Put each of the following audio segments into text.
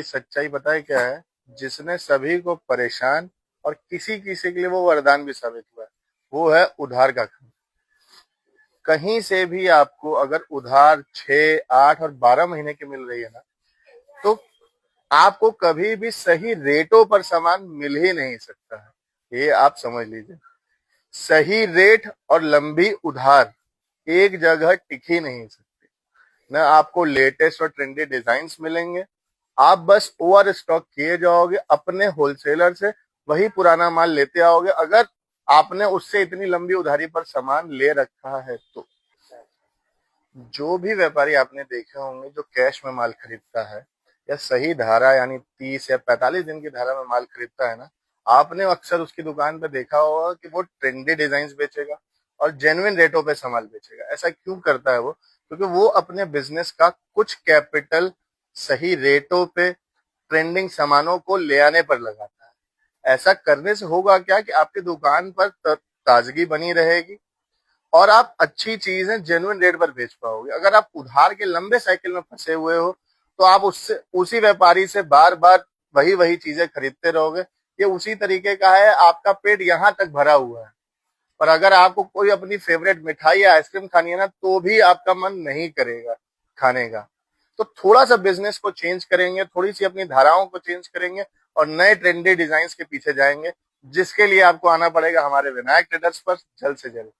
सच्चाई पता है क्या है? जिसने सभी को परेशान और किसी किसी के लिए वो वरदान भी साबित हुआ है, वो है उधार का काम। कहीं से भी आपको अगर उधार 6, 8 और 12 महीने की मिल रही है ना, तो आपको कभी भी सही रेटों पर सामान मिल ही नहीं सकता है। ये आप समझ लीजिए। सही रेट और लंबी उधार एक जगह टिक ही नहीं सकती। न आपको लेटेस्ट और ट्रेंडी डिजाइन्स मिलेंगे, आप बस ओवर स्टॉक किए जाओगे अपने होलसेलर से, वही पुराना माल लेते आओगे अगर आपने उससे इतनी लंबी उधारी पर सामान ले रखा है तो। जो भी व्यापारी आपने देखे होंगे जो कैश में माल खरीदता है या सही धारा यानी 30 या 45 दिन की धारा में माल खरीदता है ना, आपने अक्सर उसकी दुकान पे देखा होगा कि वो ट्रेंडी डिजाइन बेचेगा और जेन्युइन रेटों पे सामान बेचेगा। ऐसा क्यों करता है वो? क्योंकि वो अपने बिजनेस का कुछ कैपिटल सही रेटों पे ट्रेंडिंग सामानों को ले आने पर लगाता है। ऐसा करने से होगा क्या कि आपकी दुकान पर ताजगी बनी रहेगी और आप अच्छी चीजें जेन्युइन रेट पर बेच पाओगे। अगर आप उधार के लंबे साइकिल में फंसे हुए हो तो आप उससे उसी व्यापारी से बार बार वही वही चीजें खरीदते रहोगे। ये उसी तरीके का है, आपका पेट यहाँ तक भरा हुआ है और अगर आपको कोई अपनी फेवरेट मिठाई या आइसक्रीम खानी है ना, तो भी आपका मन नहीं करेगा खाने का। तो थोड़ा सा बिजनेस को चेंज करेंगे, थोड़ी सी अपनी धाराओं को चेंज करेंगे और नए ट्रेंडी डिजाइन के पीछे जाएंगे, जिसके लिए आपको आना पड़ेगा हमारे विनायक ट्रेडर्स पर जल्द से जल्द।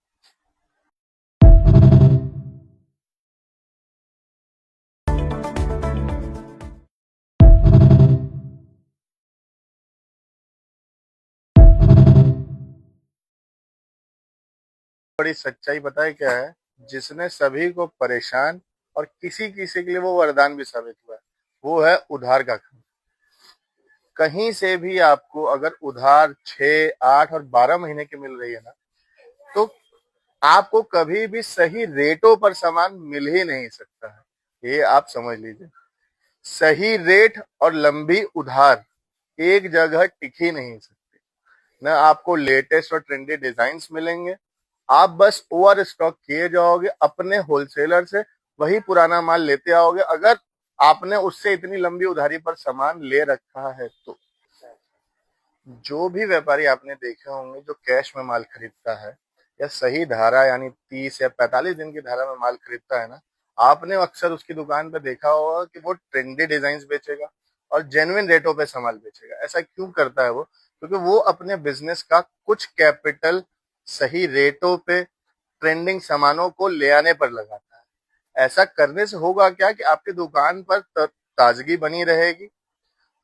बड़ी सच्चाई पता है क्या है? जिसने सभी को परेशान और किसी किसी के लिए वो वरदान भी साबित हुआ है, वो है उधार का काम। कहीं से भी आपको अगर उधार 6, 8 और 12 महीने की मिल रही है ना, तो आपको कभी भी सही रेटों पर सामान मिल ही नहीं सकता है। ये आप समझ लीजिए। सही रेट और लंबी उधार एक जगह टिक ही नहीं सकती। न आपको लेटेस्ट और ट्रेंडी डिजाइन्स मिलेंगे, आप बस ओवर स्टॉक किए जाओगे अपने होलसेलर से, वही पुराना माल लेते आओगे अगर आपने उससे इतनी लंबी उधारी पर सामान ले रखा है तो। जो भी व्यापारी आपने देखे होंगे जो कैश में माल खरीदता है या सही धारा यानी 30 या 45 दिन की धारा में माल खरीदता है ना, आपने अक्सर उसकी दुकान पे देखा होगा कि वो ट्रेंडी डिजाइन बेचेगा और जेन्युइन रेटों पे सामान बेचेगा। ऐसा क्यों करता है वो? क्योंकि वो अपने बिजनेस का कुछ कैपिटल सही रेटों पे ट्रेंडिंग सामानों को ले आने पर लगाता है। ऐसा करने से होगा क्या कि आपकी दुकान पर ताजगी बनी रहेगी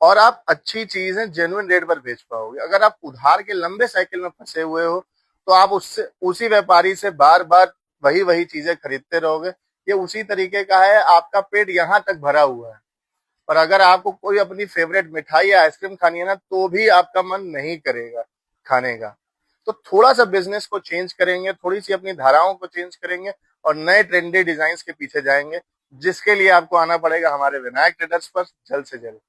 और आप अच्छी चीजें जेन्युइन रेट पर बेच पाओगे। अगर आप उधार के लंबे साइकिल में फंसे हुए हो तो आप उससे उसी व्यापारी से बार बार वही वही चीजें खरीदते रहोगे। ये उसी तरीके का है, आपका पेट यहाँ तक भरा हुआ है और अगर आपको कोई अपनी फेवरेट मिठाई या आइसक्रीम खानी है ना, तो भी आपका मन नहीं करेगा खाने का। तो थोड़ा सा बिजनेस को चेंज करेंगे, थोड़ी सी अपनी धाराओं को चेंज करेंगे और नए ट्रेंडी डिजाइन के पीछे जाएंगे, जिसके लिए आपको आना पड़ेगा हमारे विनायक ट्रेडर्स पर जल्द से जल्द।